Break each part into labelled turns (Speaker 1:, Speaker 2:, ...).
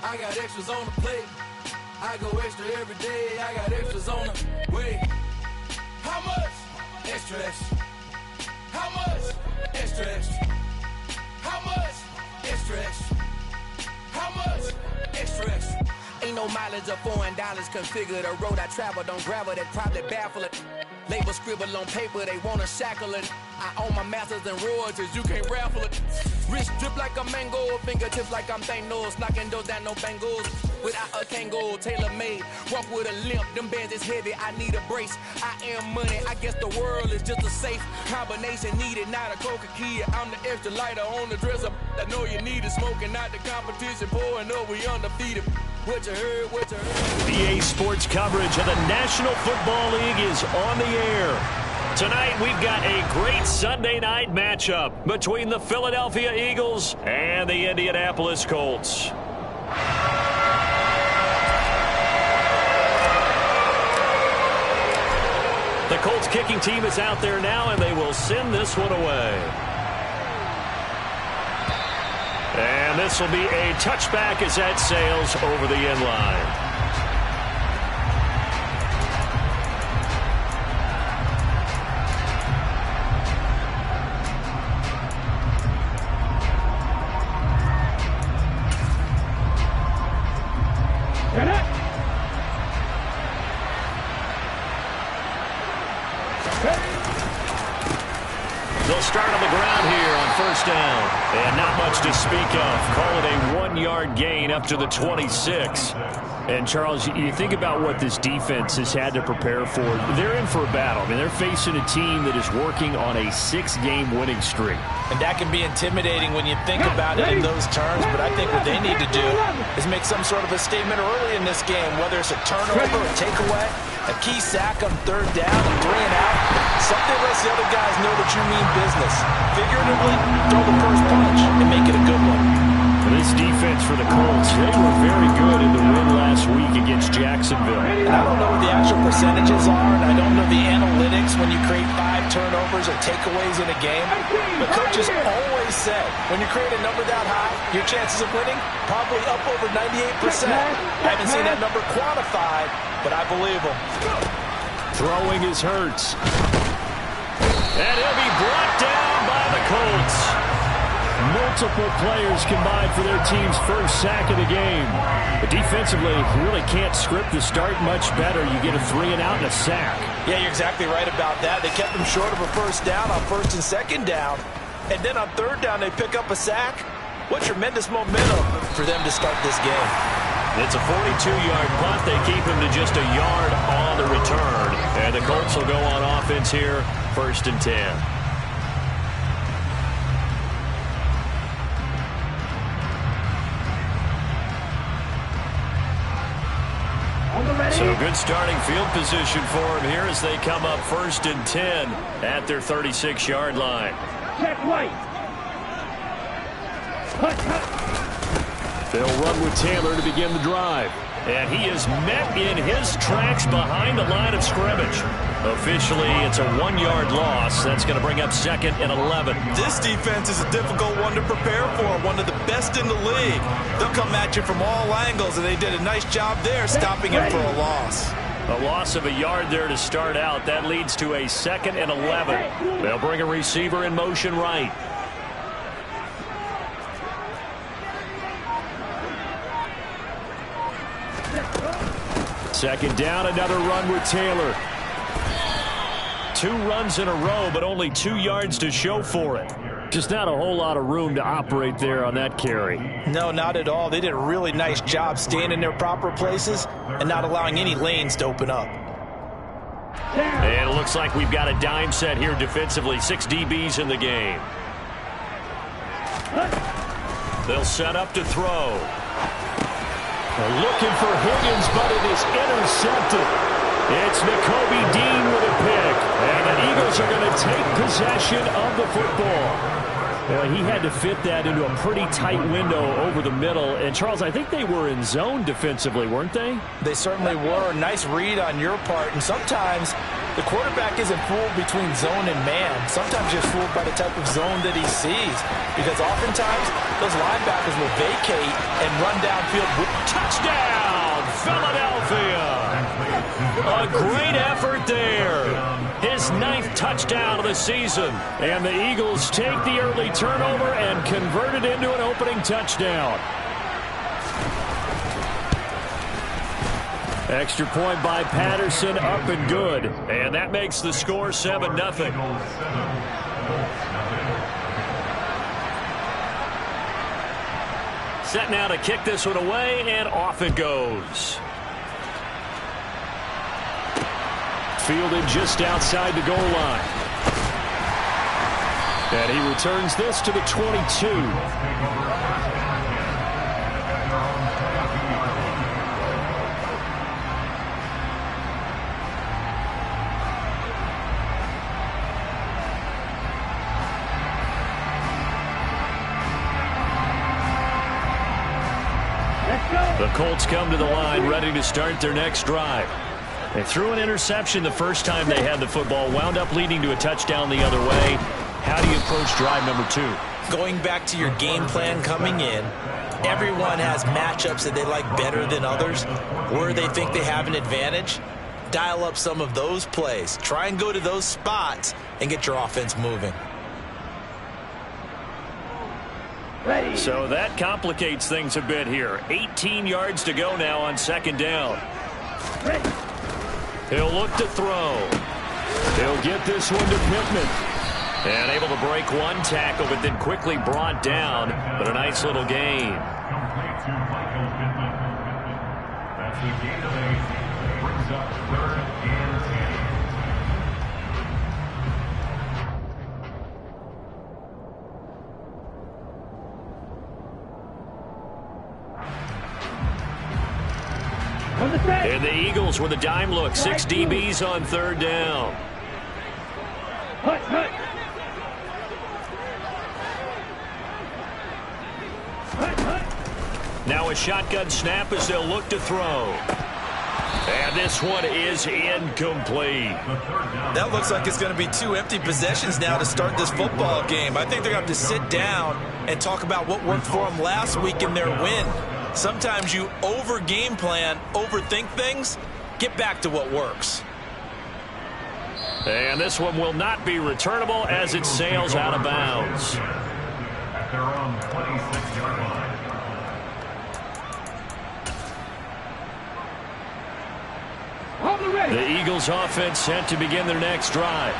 Speaker 1: I got extras on the plate. I go extra every day. I got extras on the way. How much? Extra, extra. How much? Extra, extra. How much? Extra, extra. How much? Extra, extra. Ain't no mileage of $4 configure the road I travel. Don't gravel that probably baffle it. Label scribble on paper, they wanna shackle it. I own my masters and royalties, you can't raffle it. Wrist drip like a mango, fingertips like I'm Thanos. Knocking those down, no bangles. Without a Kango, tailor-made. Walk with a limp, them bands is heavy, I need a brace. I am money, I guess the world is just a safe combination needed, not a coca key. I'm the extra lighter on the dresser. I know you need it, smoking out the competition, pouring up, we undefeated. What you heard, what you heard.
Speaker 2: BA Sports coverage of the National Football League is on the air. Tonight, we've got a great Sunday night matchup between the Philadelphia Eagles and the Indianapolis Colts. The Colts kicking team is out there now, and they will send this one away. And this will be a touchback as that sails over the end line. They'll start on the ground here on first down. And not much to speak of. Call it a 1-yard gain up to the 26.
Speaker 3: And, Charles, you think about what this defense has had to prepare for. They're in for a battle. I mean, they're facing a team that is working on a 6-game winning streak.
Speaker 4: And that can be intimidating when you think about it in those terms. But I think what they need to do is make some sort of a statement early in this game, whether it's a turnover, a takeaway, a key sack on third down, and 3 and out. Something lets the other guys know that you mean business. Figuratively, throw the first punch and make it a good one.
Speaker 3: This defense for the Colts, they were very good in the win last week against Jacksonville.
Speaker 4: And I don't know what the actual percentages are, and I don't know the analytics when you create 5 turnovers or takeaways in a game. But coaches always said, when you create a number that high, your chances of winning probably up over 98%. I haven't seen that number quantified, but I believe them.
Speaker 3: Throwing is Hurts. And he'll be brought down by the Colts. Multiple players combined for their team's first sack of the game. But defensively, you really can't script the start much better. You get a 3 and out and a sack.
Speaker 4: Yeah, you're exactly right about that. They kept them short of a first down on first and second down. And then on third down, they pick up a sack. What tremendous momentum for them to start this game.
Speaker 2: It's a 42-yard punt. They keep him to just a yard on the return. And the Colts will go on offense here, 1st and 10. So good starting field position for him here as they come up 1st and 10 at their 36-yard line.
Speaker 5: Check right.
Speaker 3: They'll run with Taylor to begin the drive.
Speaker 2: And he is met in his tracks behind the line of scrimmage. Officially, it's a 1-yard loss. That's going to bring up 2nd and 11.
Speaker 6: This defense is a difficult one to prepare for, one of the best in the league. They'll come at you from all angles, and they did a nice job there stopping him for a loss.
Speaker 2: A loss of a yard there to start out. That leads to a 2nd and 11. They'll bring a receiver in motion right.
Speaker 3: Second down, another run with Taylor.
Speaker 2: 2 runs in a row, but only 2 yards to show for it.
Speaker 3: Just not a whole lot of room to operate there on that carry.
Speaker 4: No, not at all. They did a really nice job staying in their proper places and not allowing any lanes to open up.
Speaker 2: And it looks like we've got a dime set here defensively. 6 DBs in the game. They'll set up to throw.
Speaker 3: Looking for Higgins, but it is intercepted. It's Nakobe Dean with a pick. And the Eagles are going to take possession of the football. Well, he had to fit that into a pretty tight window over the middle. And, Charles, I think they were in zone defensively, weren't they?
Speaker 4: They certainly were. Nice read on your part. And sometimes the quarterback isn't fooled between zone and man. Sometimes you're fooled by the type of zone that he sees. Because oftentimes those linebackers will vacate and run downfield.
Speaker 2: Touchdown, Philadelphia! A great effort there. His 9th touchdown of the season. And the Eagles take the early turnover and convert it into an opening touchdown. Extra point by Patterson, up and good. And that makes the score 7-0. Set now to kick this one away, and off it goes. Fielded just outside the goal line. And he returns this to the 22. The Colts come to the line ready to start their next drive. They threw an interception the first time they had the football, wound up leading to a touchdown the other way. How do you approach drive number 2?
Speaker 4: Going back to your game plan coming in, everyone has matchups that they like better than others, where they think they have an advantage. Dial up some of those plays. Try and go to those spots and get your offense moving.
Speaker 2: So that complicates things a bit here. 18 yards to go now on second down. He'll look to throw. He'll get this one to Pittman. And able to break one tackle, but then quickly brought down. But a nice little gain.
Speaker 5: That's the gain of 8. Brings up 3rd and 10.
Speaker 2: And the Eagles with a dime look. 6 DBs on 3rd down. Now a shotgun snap as they'll look to throw. And this one is incomplete.
Speaker 6: That looks like it's going to be 2 empty possessions now to start this football game. I think they're going to have to sit down and talk about what worked for them last week in their win. Sometimes you over-game plan, overthink things. Get back to what works.
Speaker 2: And this one will not be returnable as it sails out of bounds.
Speaker 5: At their own 26-yard line.
Speaker 2: The Eagles offense set to begin their next drive.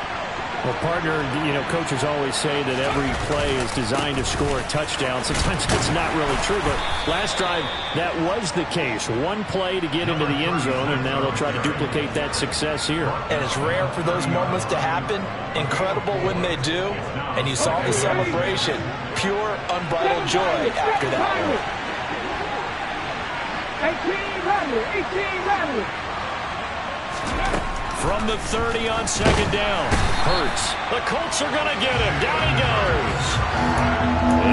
Speaker 3: Well, partner, you know, coaches always say that every play is designed to score a touchdown. Sometimes that's not really true, but last drive, that was the case. One play to get into the end zone, and now they'll try to duplicate that success here.
Speaker 4: And it's rare for those moments to happen. Incredible when they do. And you saw the celebration. Pure, unbridled joy after that one.
Speaker 7: 18 Rattler.
Speaker 2: From the 30 on second down. Hurts. The Colts are going to get him. Down he goes.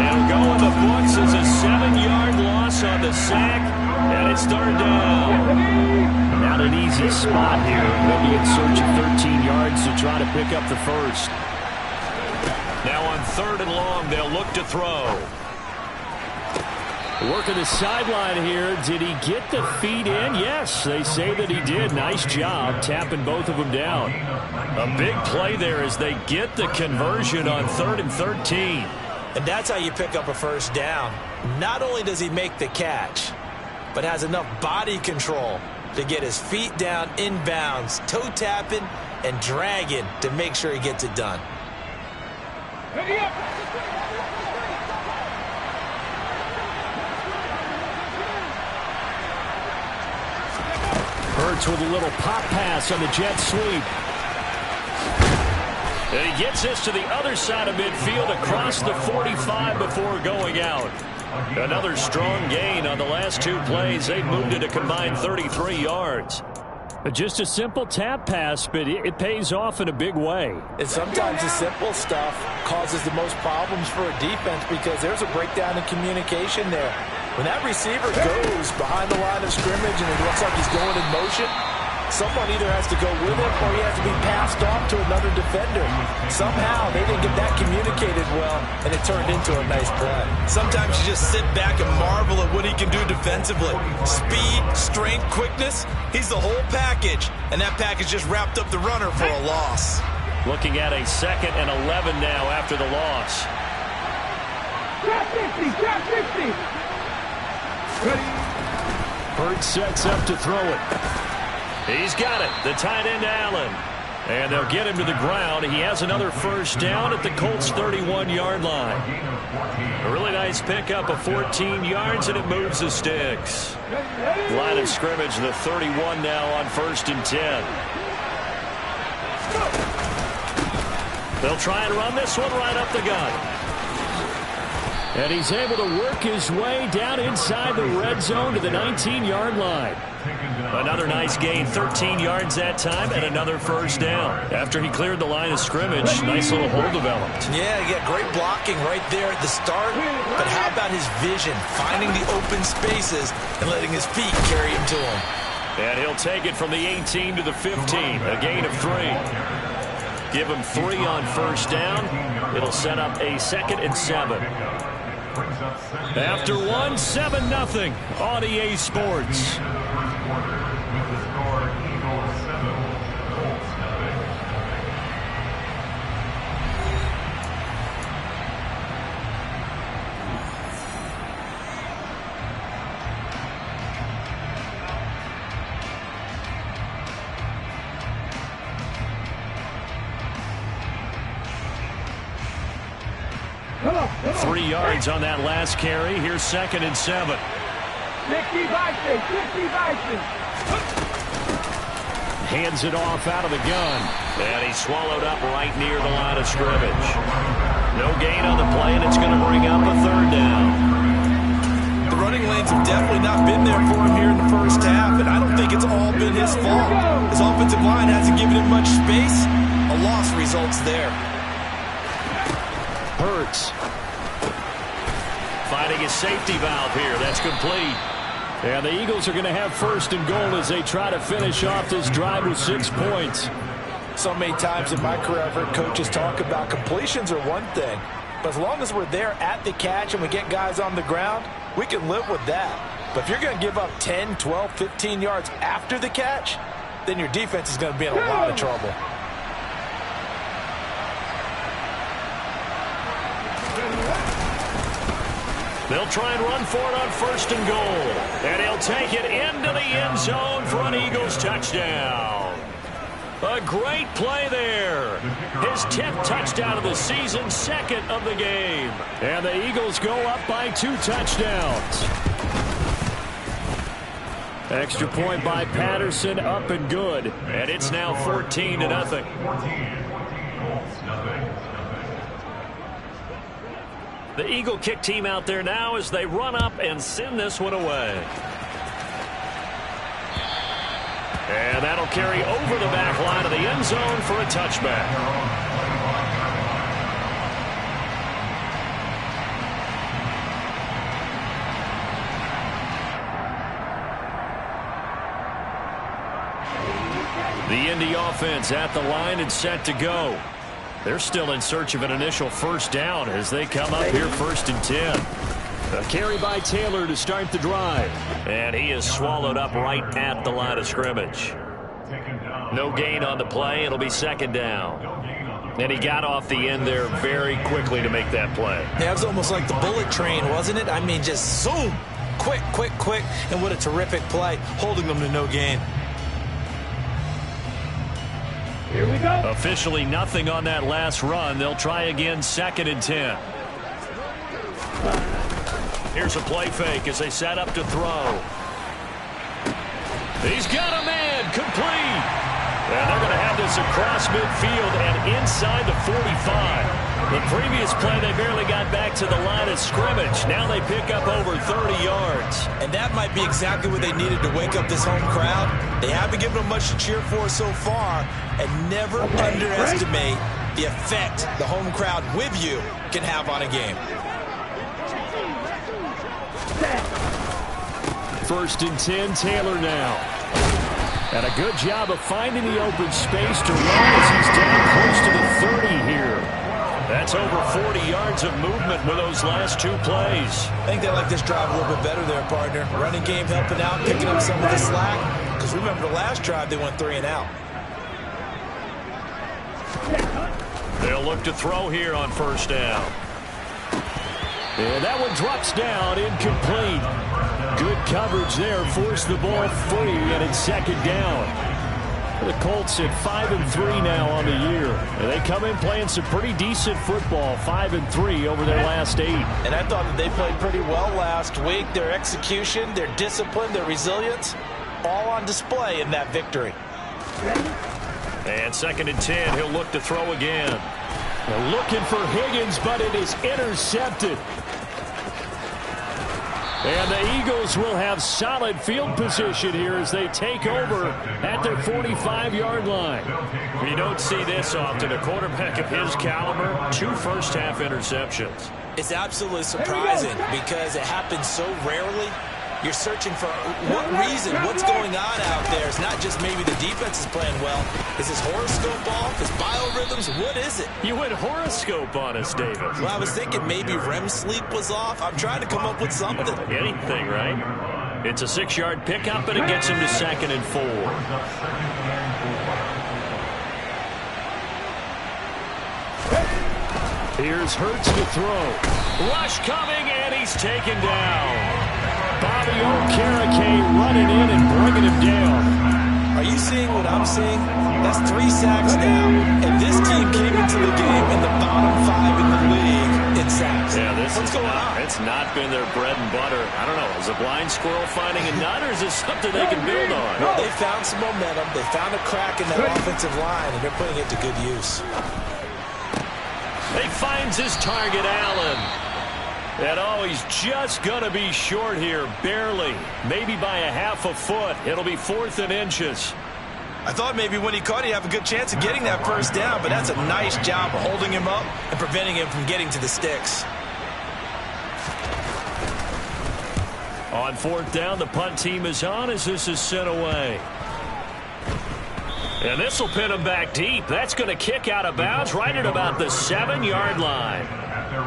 Speaker 2: It'll go in the books as a 7-yard loss on the sack. And it's 3rd down.
Speaker 3: Not an easy spot here. They'll be in search of 13 yards to try to pick up the first.
Speaker 2: Now on 3rd and long, they'll look to throw.
Speaker 3: Working the sideline here. Did he get the feet in? Yes, they say that he did. Nice job tapping both of them down.
Speaker 2: A big play there as they get the conversion on 3rd and 13.
Speaker 4: And that's how you pick up a first down. Not only does he make the catch, but has enough body control to get his feet down inbounds, toe tapping and dragging to make sure he gets it done.
Speaker 3: Hurts with a little pop pass on the jet sweep.
Speaker 2: And he gets this to the other side of midfield across the 45 before going out. Another strong gain on the last 2 plays. They've moved it a combined 33 yards.
Speaker 3: Just a simple tap pass, but it pays off in a big way.
Speaker 4: And sometimes the simple stuff causes the most problems for a defense because there's a breakdown in communication there. When that receiver goes behind the line of scrimmage and it looks like he's going in motion, someone either has to go with him or he has to be passed off to another defender. Somehow they didn't get that communicated well, and it turned into a nice play.
Speaker 6: Sometimes you just sit back and marvel at what he can do defensively. Speed, strength, quickness, he's the whole package. And that package just wrapped up the runner for a loss.
Speaker 2: Looking at a 2nd and 11 now after the loss.
Speaker 7: Trap 50, trap 50.
Speaker 3: Hurts sets up to throw it.
Speaker 2: He's got it. The tight end, Allen. And they'll get him to the ground. He has another first down at the Colts' 31-yard line. A really nice pickup of 14 yards, and it moves the sticks. Line of scrimmage, the 31 now on 1st and 10. They'll try and run this one right up the gut.
Speaker 3: And he's able to work his way down inside the red zone to the 19-yard line.
Speaker 2: Another nice gain, 13 yards that time, and another first down. After he cleared the line of scrimmage, nice little hole developed.
Speaker 4: Yeah, he got great blocking right there at the start. But how about his vision, finding the open spaces and letting his feet carry him to him?
Speaker 2: And he'll take it from the 18 to the 15, a gain of 3. Give him 3 on first down. It'll set up a 2nd and 7. After 1, 7-0 on EA Sports.
Speaker 7: Come on.
Speaker 2: 3 yards on that last carry. Here's 2nd and 7.
Speaker 7: 60 Bison, 60 Bison.
Speaker 3: Hands it off out of the gun.
Speaker 2: And he's swallowed up right near the line of scrimmage. No gain on the play, and it's going to bring up a 3rd down.
Speaker 6: The running lanes have definitely not been there for him here in the first half, and I don't think it's all been his fault. His offensive line hasn't given him much space. A loss results there.
Speaker 3: Hurts.
Speaker 2: Finding a safety valve here. That's complete.
Speaker 3: And the Eagles are going to have 1st and goal as they try to finish off this drive with 6 points.
Speaker 4: So many times in my career I've heard coaches talk about completions are one thing, but as long as we're there at the catch and we get guys on the ground, we can live with that. But if you're going to give up 10, 12, 15 yards after the catch, then your defense is going to be in a lot of trouble.
Speaker 2: They'll try and run for it on 1st and goal. And he'll take it into the end zone for an Eagles touchdown. A great play there. His 10th touchdown of the season, 2nd of the game.
Speaker 3: And the Eagles go up by 2 touchdowns. Extra point by Patterson, up and good.
Speaker 2: And it's now 14-0. The Eagle kick team out there now as they run up and send this one away. And that'll carry over the back line of the end zone for a touchback. The Indy offense at the line and set to go. They're still in search of an initial first down as they come up here 1st and 10. A carry by Taylor to start the drive. And he is swallowed up right at the line of scrimmage. No gain on the play. It'll be 2nd down. And he got off the end there very quickly to make that play.
Speaker 4: Yeah, it was almost like the bullet train, wasn't it? I mean, just zoom. Quick, quick, quick. And what a terrific play, holding them to no gain.
Speaker 7: Here we go.
Speaker 2: Officially nothing on that last run. They'll try again 2nd and 10. Here's a play fake as they set up to throw. He's got a man, complete. And they're going to have this across midfield and inside the 45. The previous play, they barely got back to the line of scrimmage. Now they pick up over 30 yards.
Speaker 6: And that might be exactly what they needed to wake up this home crowd. They haven't given them much to cheer for so far. And never underestimate the effect the home crowd with you can have on a game.
Speaker 3: 1st and 10, Taylor now. And a good job of finding the open space to run as he's down close to the 30 here.
Speaker 2: That's over 40 yards of movement with those last 2 plays.
Speaker 6: I think they like this drive a little bit better there, partner. Running game helping out, picking up some of the slack. Because remember the last drive, they went 3 and out.
Speaker 2: They'll look to throw here on 1st down.
Speaker 3: And that one drops down, incomplete. Good coverage there, forced the ball free, and it's 2nd down. The Colts at 5-3 now on the year. And they come in playing some pretty decent football, 5-3 over their last 8.
Speaker 6: And I thought that they played pretty well last week. Their execution, their discipline, their resilience, all on display in that victory.
Speaker 2: And 2nd and 10, he'll look to throw again.
Speaker 3: They're looking for Higgins, but it is intercepted. And the Eagles will have solid field position here as they take over at their 45-yard line.
Speaker 2: You don't see this often. A quarterback of his caliber, 2 first-half interceptions.
Speaker 6: It's absolutely surprising because it happens so rarely. You're searching for what reason, what's going on out there. It's not just maybe the defense is playing well. Is his horoscope off? His biorhythms? What is it?
Speaker 2: You went horoscope on us, David.
Speaker 6: Well, I was thinking maybe REM sleep was off. I'm trying to come up with something.
Speaker 2: Anything, right? It's a 6-yard pickup, and it gets him to 2nd and 4.
Speaker 3: Here's Hurts to throw.
Speaker 2: Rush coming, and he's taken down.
Speaker 3: Bobby Okereke running in and bringing him down.
Speaker 6: Are you seeing what I'm seeing? That's 3 sacks now, and this team came into the game in the bottom 5 in the league in sacks.
Speaker 2: Yeah,
Speaker 6: what's going on?
Speaker 2: It's not been their bread and butter. I don't know. Is a blind squirrel finding a nut, or is this something they can build on?
Speaker 6: No, they found some momentum. They found a crack in that offensive line, and they're putting it to good use.
Speaker 2: He finds his target, Allen. And oh, he's just going to be short here, barely. Maybe by a half a foot. It'll be 4th and inches.
Speaker 6: I thought maybe when he caught, he'd have a good chance of getting that 1st down, but that's a nice job of holding him up and preventing him from getting to the sticks.
Speaker 2: On 4th down, the punt team is on as this is sent away. And this will pin him back deep. That's going to kick out of bounds right at about the 7-yard line.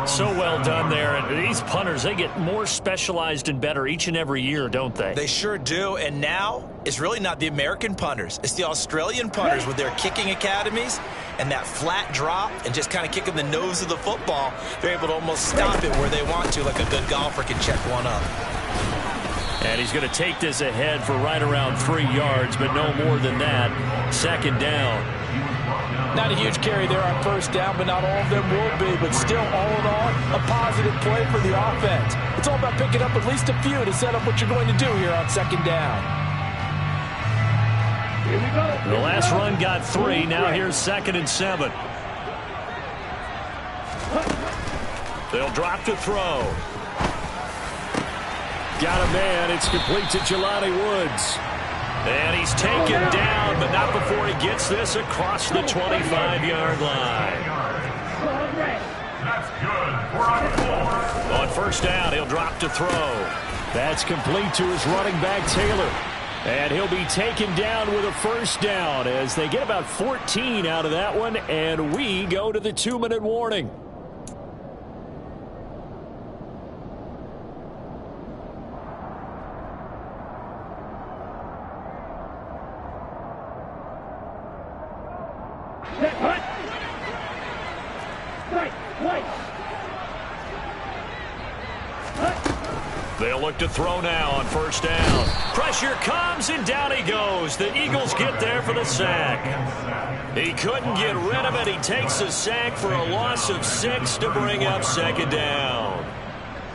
Speaker 2: So well done there. And these punters, they get more specialized and better each and every year, don't they?
Speaker 6: They sure do. And now it's really not the American punters. It's the Australian punters with their kicking academies and that flat drop and just kind of kicking the nose of the football. They're able to almost stop it where they want to, like a good golfer can check one up.
Speaker 2: And he's going to take this ahead for right around 3 yards, but no more than that. 2nd down.
Speaker 4: Not a huge carry there on 1st down, but not all of them will be. But still, all in all, a positive play for the offense. It's all about picking up at least a few to set up what you're going to do here on 2nd down.
Speaker 7: Here we go.
Speaker 2: The last run got 3. Now here's 2nd and 7. They'll drop to throw.
Speaker 3: Got a man. It's complete to Jelani Woods.
Speaker 2: And he's taken down, but not before he gets this across the 25-yard line.
Speaker 5: That's good. We're on 4th.
Speaker 2: On 1st down, he'll drop to throw.
Speaker 3: That's complete to his running back, Taylor. And he'll be taken down with a 1st down as they get about 14 out of that one, and we go to the 2-minute warning.
Speaker 2: They'll look to throw now on 1st down. Pressure comes, and down he goes. The Eagles get there for the sack. He couldn't get rid of it. He takes a sack for a loss of 6 to bring up 2nd down.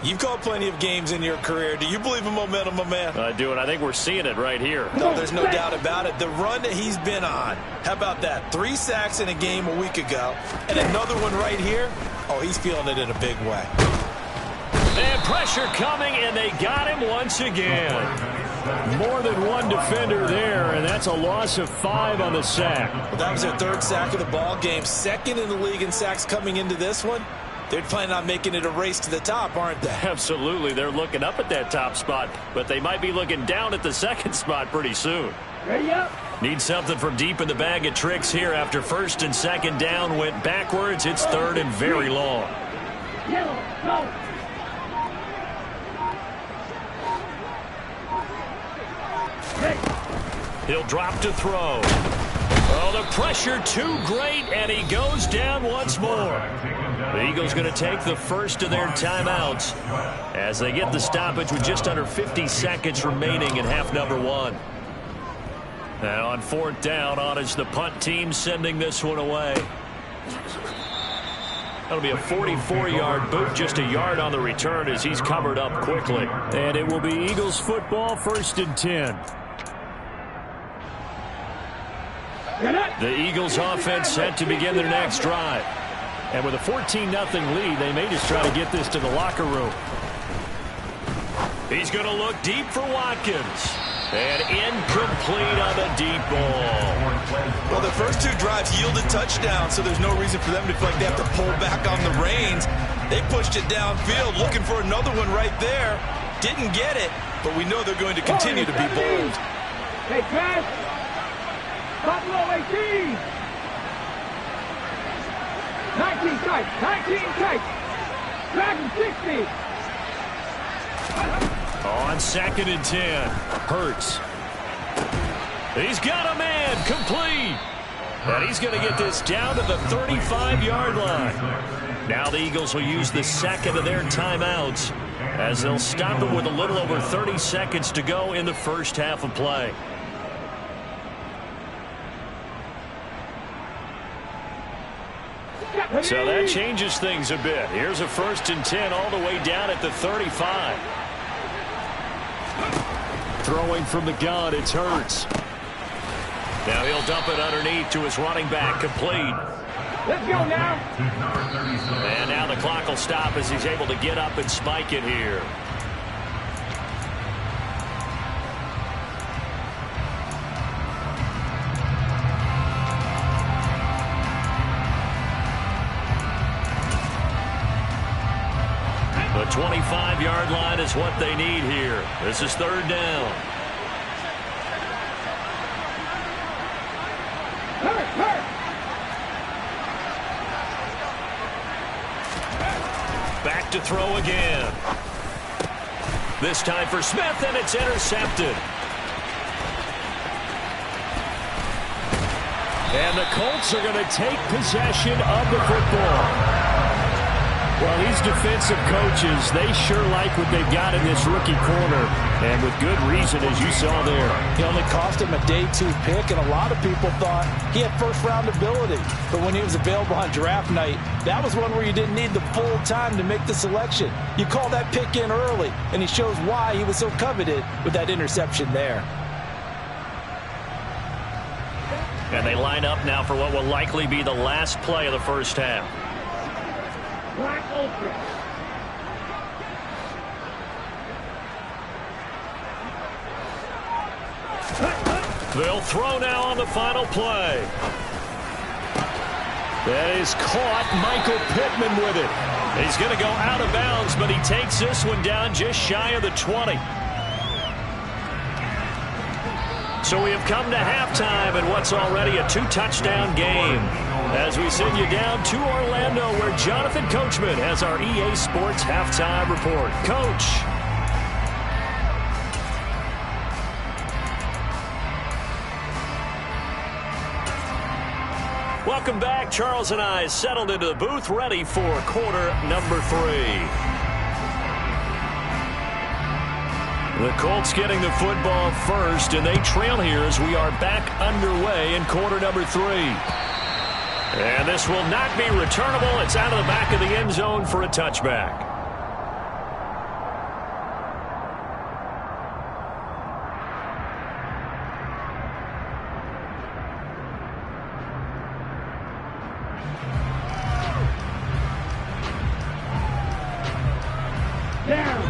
Speaker 6: You've called plenty of games in your career. Do you believe in momentum, my man?
Speaker 2: I do, and I think we're seeing it right here.
Speaker 6: No, there's no doubt about it. The run that he's been on, how about that? 3 sacks in a game a week ago, and another one right here. Oh, he's feeling it in a big way.
Speaker 2: And pressure coming, and they got him once again.
Speaker 3: More than one defender there, and that's a loss of 5 on the sack.
Speaker 6: Well, that was their 3rd sack of the ball game. 2nd in the league in sacks coming into this one. They're planning on making it a race to the top, aren't they?
Speaker 2: Absolutely. They're looking up at that top spot, but they might be looking down at the 2nd spot pretty soon.
Speaker 7: Ready up.
Speaker 2: Need something from deep in the bag of tricks here after 1st and 2nd down went backwards. It's 3rd and very long.
Speaker 7: Yellow, go.
Speaker 2: He'll drop to throw. Oh, the pressure too great, and he goes down once more. The Eagles going to take the first of their timeouts as they get the stoppage with just under 50 seconds remaining in half number 1. And on 4th down, on is the punt team sending this one away. That'll be a 44-yard boot, just a yard on the return as he's covered up quickly.
Speaker 3: And it will be Eagles football, 1st and 10.
Speaker 2: The Eagles offense set to begin their next drive.
Speaker 3: And with a 14-0 lead, they may just try to get this to the locker room.
Speaker 2: He's going to look deep for Watkins. And incomplete on the deep ball.
Speaker 6: Well, the first 2 drives yielded touchdowns, so there's no reason for them to feel like they have to pull back on the reins. They pushed it downfield, looking for another one right there. Didn't get it, but we know they're going to continue to be bold.
Speaker 7: Hey, pass. Buffalo 18. 19 tight. 19 tight. Dragon 60.
Speaker 2: On 2nd and 10. Hurts. He's got a man. Complete. And he's going to get this down to the 35-yard line. Now the Eagles will use the 2nd of their timeouts as they'll stop it with a little over 30 seconds to go in the first half of play. So that changes things a bit. Here's a 1st and 10 all the way down at the 35.
Speaker 3: Throwing from the gun, it's Hurts.
Speaker 2: Now he'll dump it underneath to his running back, complete.
Speaker 7: Let's go now.
Speaker 2: And now the clock will stop as he's able to get up and spike it here. The 25-yard line is what they need here. This is 3rd down. Back to throw again. This time for Smith, and it's intercepted.
Speaker 3: And the Colts are going to take possession of the football. Well, these defensive coaches, they sure like what they've got in this rookie corner, and with good reason, as you saw there.
Speaker 4: He only cost him a day 2 pick, and a lot of people thought he had first-round ability. But when he was available on draft night, that was one where you didn't need the full time to make the selection. You call that pick in early, and he shows why he was so coveted with that interception there.
Speaker 2: And they line up now for what will likely be the last play of the first half.
Speaker 7: Black Ultra.
Speaker 2: They'll throw now on the final play.
Speaker 3: That is caught. Michael Pittman with it.
Speaker 2: He's going to go out of bounds, but he takes this one down just shy of the 20. So we have come to halftime in what's already a 2-touchdown game. As we send you down to Orlando, where Jonathan Coachman has our EA Sports halftime report. Coach. Welcome back. Charles and I settled into the booth, ready for quarter number 3. The Colts getting the football first, and they trail here as we are back underway in quarter number 3. And this will not be returnable. It's out of the back of the end zone for a touchback.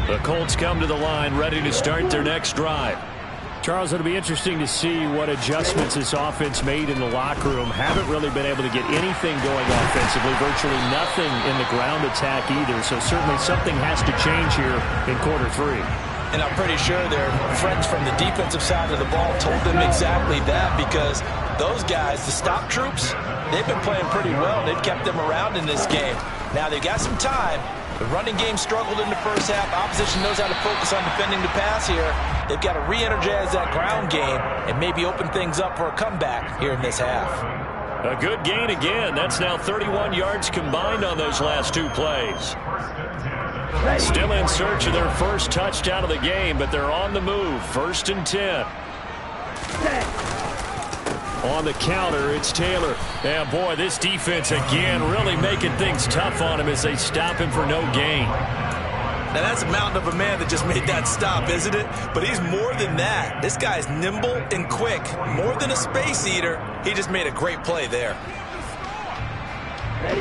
Speaker 2: The Colts come to the line ready to start their next drive.
Speaker 3: Charles, it'll be interesting to see what adjustments this offense made in the locker room. Haven't really been able to get anything going offensively, virtually nothing in the ground attack either. So certainly something has to change here in quarter 3.
Speaker 4: And I'm pretty sure their friends from the defensive side of the ball told them exactly that, because those guys, the stop troops, they've been playing pretty well. They've kept them around in this game. Now they've got some time. The running game struggled in the first half. Opposition knows how to focus on defending the pass here. They've got to re-energize that ground game and maybe open things up for a comeback here in this half.
Speaker 2: A good gain again. That's now 31 yards combined on those last 2 plays. Still in search of their first touchdown of the game, but they're on the move. 1st and 10. On the counter, it's Taylor. And boy, this defense again really making things tough on him as they stop him for no gain.
Speaker 6: Now that's a mountain of a man that just made that stop, isn't it? But he's more than that. This guy's nimble and quick. More than a space eater. He just made a great play there.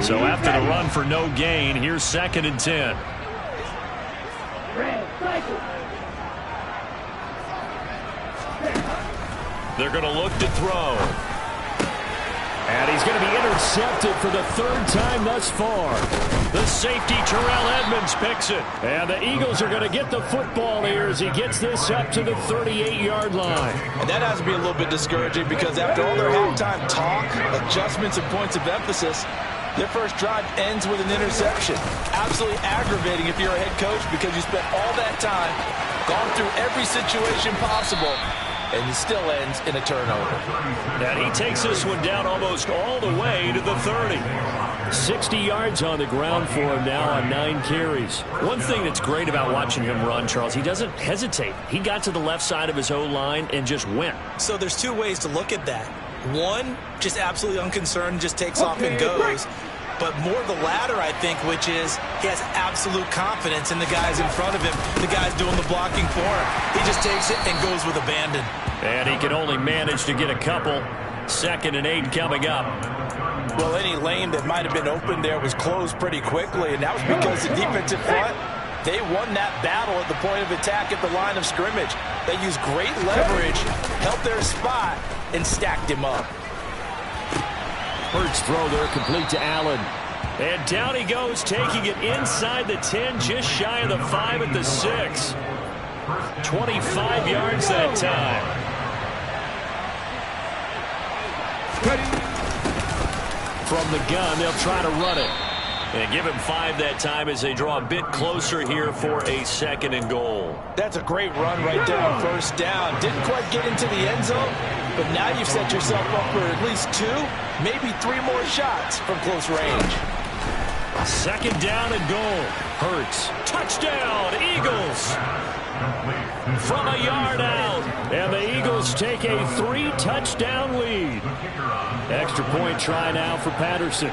Speaker 2: So after the run for no gain, here's 2nd and 10. They're going to look to throw.
Speaker 3: And he's going to be intercepted for the 3rd time thus far.
Speaker 2: The safety, Terrell Edmonds, picks it.
Speaker 3: And the Eagles are going to get the football here as he gets this up to the 38-yard line.
Speaker 4: And that has to be a little bit discouraging, because after all their halftime talk, adjustments and points of emphasis, their first drive ends with an interception. Absolutely aggravating if you're a head coach, because you spent all that time, gone through every situation possible, and it still ends in a turnover.
Speaker 2: And he takes this one down almost all the way to the 30.
Speaker 3: 60 yards on the ground for him now on 9 carries.
Speaker 2: One thing that's great about watching him run, Charles, he doesn't hesitate. He got to the left side of his O-line and just went.
Speaker 6: So there's 2 ways to look at that. One, just absolutely unconcerned, just takes off and goes. But more the latter, I think, which is he has absolute confidence in the guys in front of him, the guys doing the blocking for him. He just takes it and goes with abandon.
Speaker 2: And he can only manage to get a couple. 2nd and 8 coming up.
Speaker 4: Well, any lane that might have been open there was closed pretty quickly, and that was because the defensive front, they won that battle at the point of attack at the line of scrimmage. They used great leverage, helped their spot, and stacked him up.
Speaker 3: Hurts throw there, complete to Allen.
Speaker 2: And down he goes, taking it inside the 10, just shy of the 5 at the 6. 25 yards that time. From the gun, they'll try to run it. And give him 5 that time as they draw a bit closer here for a 2nd and goal.
Speaker 4: That's a great run right there on 1st down. Didn't quite get into the end zone, but now you've set yourself up for at least 2, maybe 3 more shots from close range.
Speaker 2: 2nd down and goal. Hurts. Touchdown, Eagles. From a yard out.
Speaker 3: And the Eagles take a 3-touchdown lead. Extra point try now for Patterson.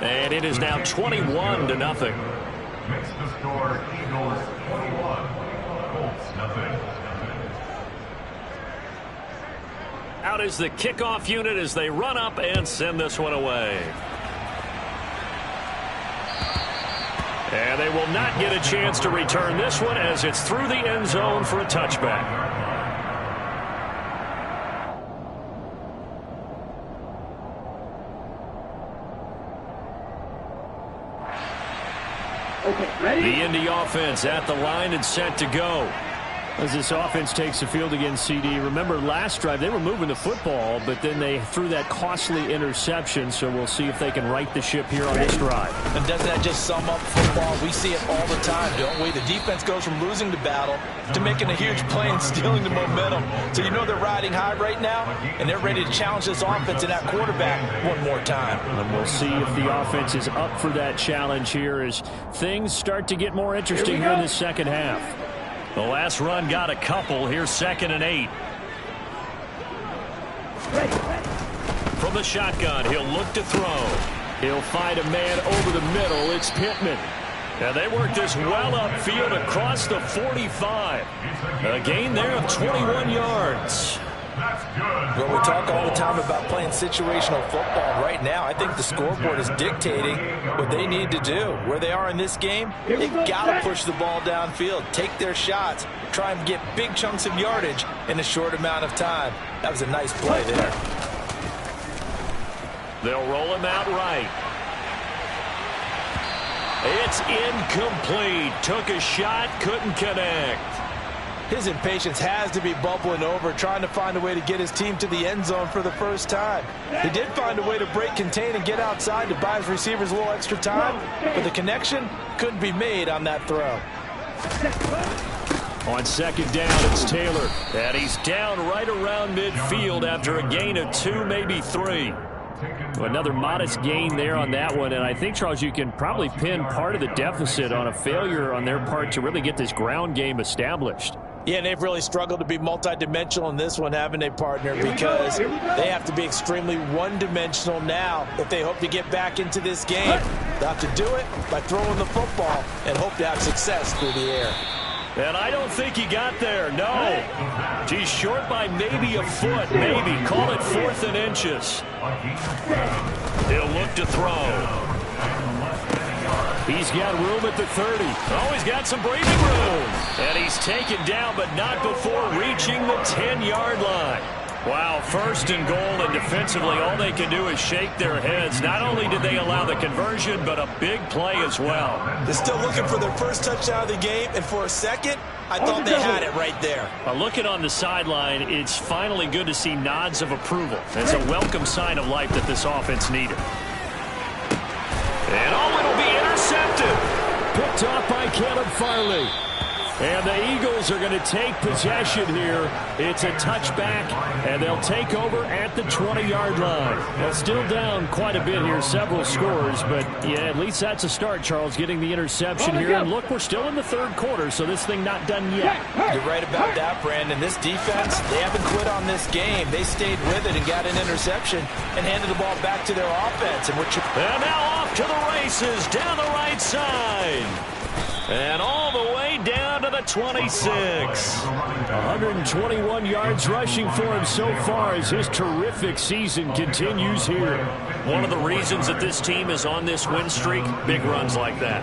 Speaker 2: And it is now 21-0.
Speaker 5: Makes the score Eagles 21, Colts nothing.
Speaker 2: Out is the kickoff unit as they run up and send this one away. And they will not get a chance to return this one as it's through the end zone for a touchback.
Speaker 7: Okay, ready?
Speaker 2: The Indy offense at the line and set to go.
Speaker 3: As this offense takes the field against CD, remember last drive they were moving the football, but then they threw that costly interception, so we'll see if they can right the ship here on this drive.
Speaker 4: And doesn't that just sum up football? We see it all the time, don't we? The defense goes from losing the battle to making a huge play and stealing the momentum. So you know they're riding high right now, and they're ready to challenge this offense and that quarterback one more time.
Speaker 3: And we'll see if the offense is up for that challenge here as things start to get more interesting here in the second half.
Speaker 2: The last run got a couple. Here's 2nd and 8. From the shotgun, he'll look to throw.
Speaker 3: He'll find a man over the middle. It's Pittman.
Speaker 2: And they work this well upfield across the 45. A gain there of 21 yards.
Speaker 5: That's good.
Speaker 6: Well, we talk all the time about playing situational football. Right now, I think the scoreboard is dictating what they need to do. Where they are in this game, they've got to push the ball downfield, take their shots, try and get big chunks of yardage in a short amount of time. That was a nice play there.
Speaker 2: They'll roll him out right. It's incomplete. Took a shot, couldn't connect.
Speaker 6: His impatience has to be bubbling over, trying to find a way to get his team to the end zone for the first time. He did find a way to break contain and get outside to buy his receivers a little extra time, but the connection couldn't be made on that throw.
Speaker 2: On second down, it's Taylor. And he's down right around midfield after a gain of 2, maybe 3. Another modest gain there on that one, and I think, Charles, you can probably pin part of the deficit on a failure on their part to really get this ground game established.
Speaker 6: Yeah, and they've really struggled to be multidimensional in this one, haven't they, partner? Because they have to be extremely one-dimensional now if they hope to get back into this game. They'll have to do it by throwing the football and hope to have success through the air.
Speaker 2: And I don't think he got there, no. He's short by maybe a foot, maybe. Call it 4th and inches. He'll look to throw. He's got room at the 30. Oh, he's got some breathing room. And he's taken down, but not before reaching the 10-yard line. Wow, 1st and goal, and defensively all they can do is shake their heads. Not only did they allow the conversion, but a big play as well.
Speaker 6: They're still looking for their first touchdown of the game, and for a second, I thought they had it right there.
Speaker 2: Looking on the sideline, it's finally good to see nods of approval. It's a welcome sign of life that this offense needed. And it'll be intercepted.
Speaker 3: Picked off by Caleb Farley.
Speaker 2: And the Eagles are going to take possession here. It's a touchback, and they'll take over at the 20-yard line. Well, still down quite a bit here, several scores, but yeah, at least that's a start, Charles, getting the interception here. And look, we're still in the 3rd quarter, so this thing not done yet.
Speaker 6: You're right about that, Brandon. This defense, they haven't quit on this game. They stayed with it and got an interception and handed the ball back to their offense. And
Speaker 2: now off to the races down the right side. And all the way down to the 26.
Speaker 3: 121 yards rushing for him so far as his terrific season continues here.
Speaker 2: One of the reasons that this team is on this win streak, big runs like that.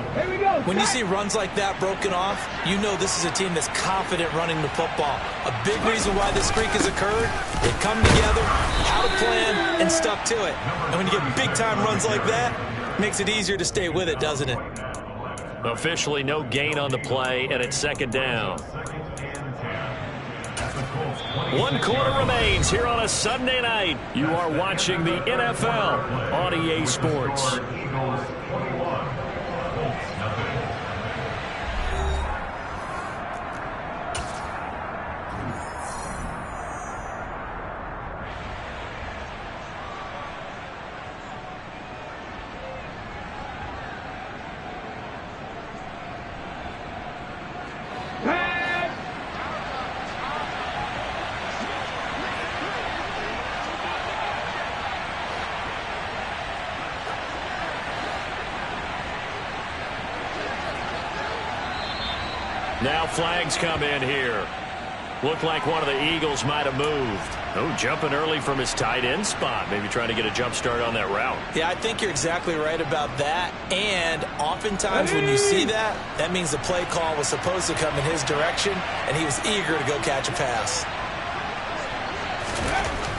Speaker 6: When you see runs like that broken off, you know this is a team that's confident running the football. A big reason why this streak has occurred, they've come together, had a plan, and stuck to it. And when you get big-time runs like that, it makes it easier to stay with it, doesn't it?
Speaker 2: Officially no gain on the play, and it's 2nd down. 1 quarter remains here on a Sunday night. You are watching the NFL on EA Sports. Now flags come in here. Looked like one of the Eagles might have moved. Oh, jumping early from his tight end spot. Maybe trying to get a jump start on that route.
Speaker 6: Yeah, I think you're exactly right about that. And oftentimes when you see that, that means the play call was supposed to come in his direction, and he was eager to go catch a pass.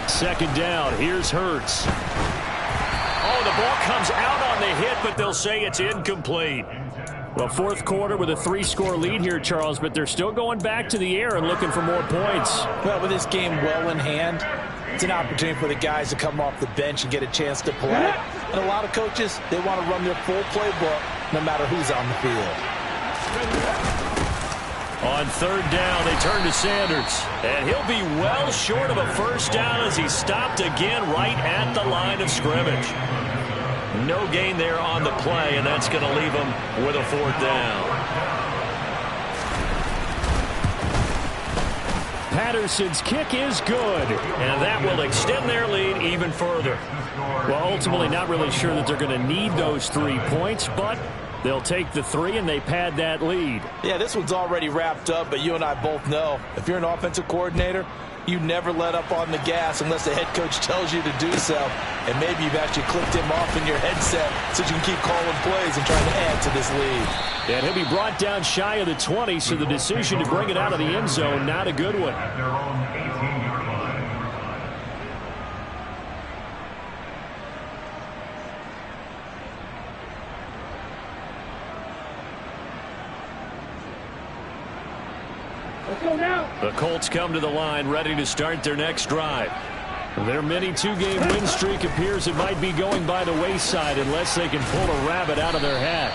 Speaker 2: 2nd down. Here's Hurts. Oh, the ball comes out on the hit, but they'll say it's incomplete. Well, 4th quarter with a 3-score lead here, Charles, but they're still going back to the air and looking for more points.
Speaker 6: Well, with this game well in hand, it's an opportunity for the guys to come off the bench and get a chance to play. And a lot of coaches, they want to run their full playbook no matter who's on the field.
Speaker 2: On 3rd down, they turn to Sanders. And he'll be well short of a 1st down as he's stopped again right at the line of scrimmage. No gain there on the play, and that's going to leave them with a 4th down.
Speaker 3: Patterson's kick is good.
Speaker 2: And that will extend their lead even further.
Speaker 3: Well, ultimately not really sure that they're going to need those 3 points, but they'll take the 3 and they pad that lead.
Speaker 6: Yeah, this one's already wrapped up, but you and I both know if you're an offensive coordinator,
Speaker 4: you never let up on the gas unless the head coach tells you to do so. And maybe you've actually clicked him off in your headset so you can keep calling plays and trying to add to this lead.
Speaker 3: And he'll be brought down shy of the 20, so the decision to bring it out of the end zone, not a good one.
Speaker 5: At their own 18-yard line.
Speaker 7: Let's go now.
Speaker 2: The Colts come to the line ready to start their next drive. Their mini two-game win streak appears it might be going by the wayside unless they can pull a rabbit out of their hat.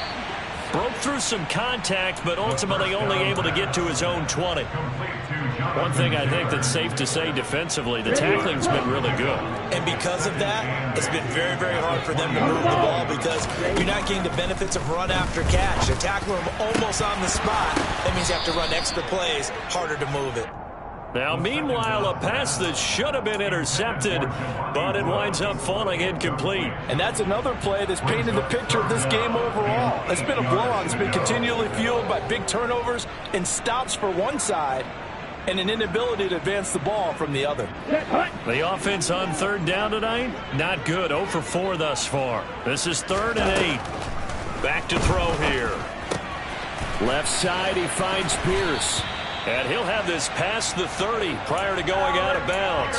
Speaker 2: Broke through some contact, but ultimately only able to get to his own 20. One thing I think that's safe to say defensively, the tackling's been really good.
Speaker 4: And because of that, it's been very, very hard for them to move the ball because you're not getting the benefits of run after catch. They're tackling them almost on the spot. That means you have to run extra plays, harder to move it.
Speaker 2: Now, meanwhile, a pass that should have been intercepted, but it winds up falling incomplete.
Speaker 4: And that's another play that's painted the picture of this game overall. It's been a blowout. It's been continually fueled by big turnovers and stops for one side and an inability to advance the ball from the other.
Speaker 2: The offense on third down tonight, not good. 0 for 4 thus far. This is 3rd and 8. Back to throw here.
Speaker 3: Left side, he finds Pierce.
Speaker 2: And he'll have this past the 30 prior to going out of bounds.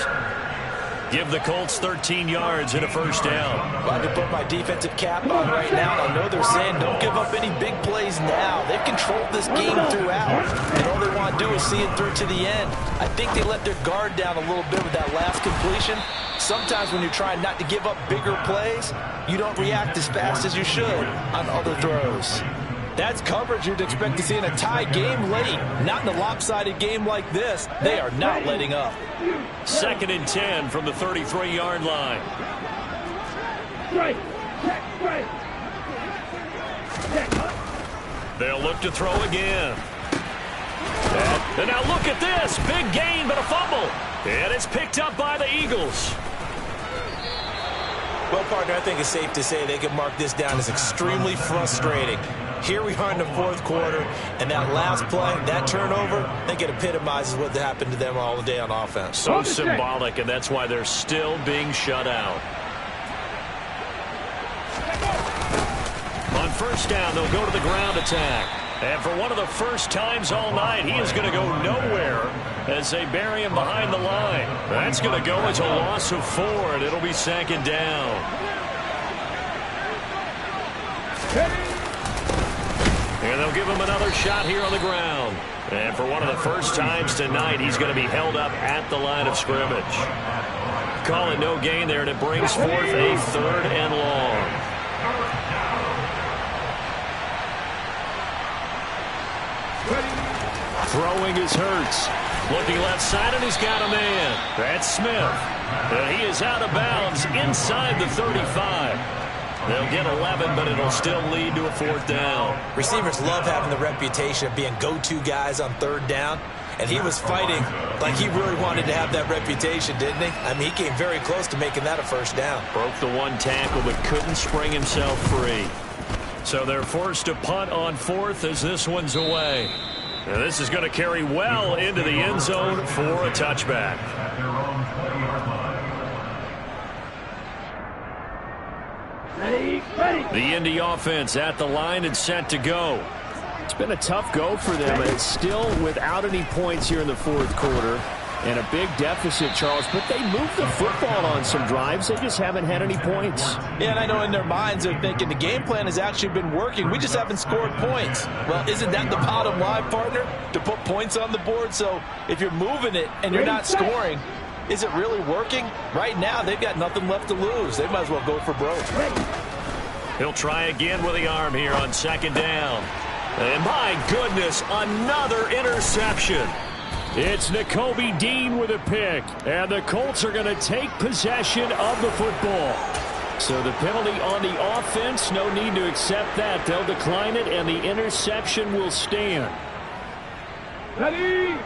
Speaker 2: Give the Colts 13 yards and a first down.
Speaker 4: Well, I can put my defensive cap on right now, and I know they're saying don't give up any big plays now. They've controlled this game throughout, and all they want to do is see it through to the end. I think they let their guard down a little bit with that last completion. Sometimes when you're trying not to give up bigger plays, you don't react as fast as you should on other throws. That's coverage you'd expect to see in a tie game late. Not in a lopsided game like this. They are not letting up.
Speaker 2: 2nd and 10 from the 33-yard line. They'll look to throw again. And now look at this. Big gain, but a fumble. And it's picked up by the Eagles.
Speaker 4: Well, partner, I think it's safe to say they can mark this down as extremely frustrating. Here we are in the 4th quarter, and that last play, that turnover, I think it epitomizes what happened to them all day on offense.
Speaker 2: So symbolic, and that's why they're still being shut out. On first down, they'll go to the ground attack. And for one of the first times all night, he is going to go nowhere as they bury him behind the line. That's going to go as a loss of 4, and it'll be 2nd down. And they'll give him another shot here on the ground. And for one of the first times tonight, he's going to be held up at the line of scrimmage. Calling no gain there, and it brings forth a 3rd and long. Throwing is Hurts. Looking left side, and he's got a man. That's Smith. And he is out of bounds inside the 35. They'll get 11, but it'll still lead to a 4th down.
Speaker 4: Receivers love having the reputation of being go-to guys on 3rd down. And he was fighting like he really wanted to have that reputation, didn't he? I mean, he came very close to making that a first down.
Speaker 2: Broke the one tackle, but couldn't spring himself free. So they're forced to punt on 4th as this one's away. And this is going to carry well into the end zone for a touchback.
Speaker 5: At their own 20-yard line.
Speaker 2: The Indy offense at the line and set to go.
Speaker 3: It's been a tough go for them, and it's still without any points here in the 4th quarter. And a big deficit, Charles, but they moved the football on some drives. They just haven't had any points.
Speaker 4: Yeah, and I know in their minds they're thinking the game plan has actually been working. We just haven't scored points. Well, isn't that the bottom line, partner? To put points on the board? So if you're moving it and you're not scoring, is it really working? Right now, they've got nothing left to lose. They might as well go for broke.
Speaker 2: He'll try again with the arm here on 2nd down. And my goodness, another interception.
Speaker 3: It's Nakobe Dean with a pick, and the Colts are going to take possession of the football. So the penalty on the offense, no need to accept that. They'll decline it, and the interception will stand.
Speaker 7: Ready?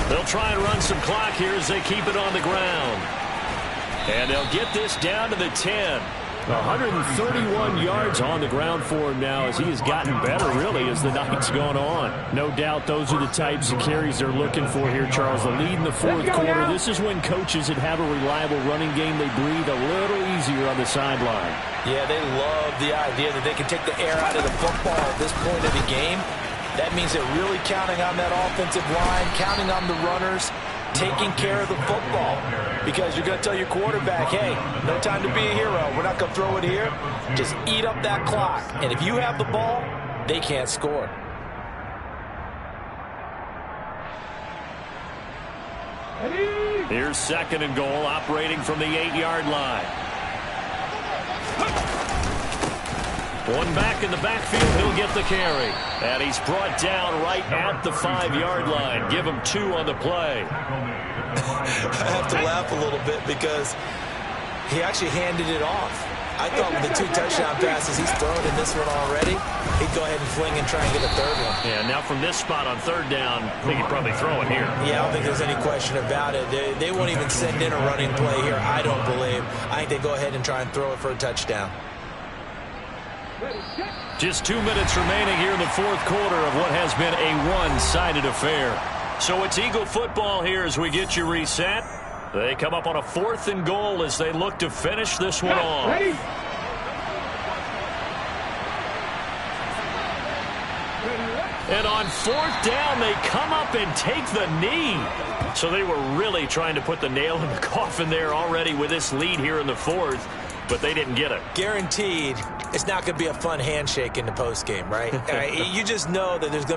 Speaker 2: They'll try and run some clock here as they keep it on the ground. And they'll get this down to the 10.
Speaker 3: 131 yards on the ground for him now as he has gotten better, really, as the night's gone on. No doubt those are the types of carries they're looking for here, Charles. The lead in the fourth quarter. This is when coaches that have a reliable running game, they breathe a little easier on the sideline.
Speaker 4: Yeah, they love the idea that they can take the air out of the football at this point of the game. That means they're really counting on that offensive line, counting on the runners, taking care of the football, because you're going to tell your quarterback, hey, no time to be a hero. We're not going to throw it here. Just eat up that clock. And if you have the ball, they can't score.
Speaker 2: Here's 2nd and goal, operating from the 8-yard line. One back in the backfield, he'll get the carry. And he's brought down right at the 5-yard line. Give him 2 on the play.
Speaker 6: I have to laugh a little bit because he actually handed it off. I thought with the 2 touchdown passes he's thrown in this one already, he'd go ahead and fling and try and get a 3rd one.
Speaker 2: Yeah, now from this spot on 3rd down, I think he'd probably throw it here.
Speaker 6: Yeah, I don't think there's any question about it. They won't even send in a running play here, I don't believe. I think they go ahead and try and throw it for a touchdown.
Speaker 2: Just 2 minutes remaining here in the fourth quarter of what has been a one-sided affair. So it's Eagle football here as we get you reset. They come up on a 4th and goal as they look to finish this one off.
Speaker 7: Ready?
Speaker 2: And on 4th down, they come up and take the knee. So they were really trying to put the nail in the coffin there already with this lead here in the 4th, but they didn't get it.
Speaker 6: Guaranteed, it's not going to be a fun handshake in the postgame, right? You just know that there's going to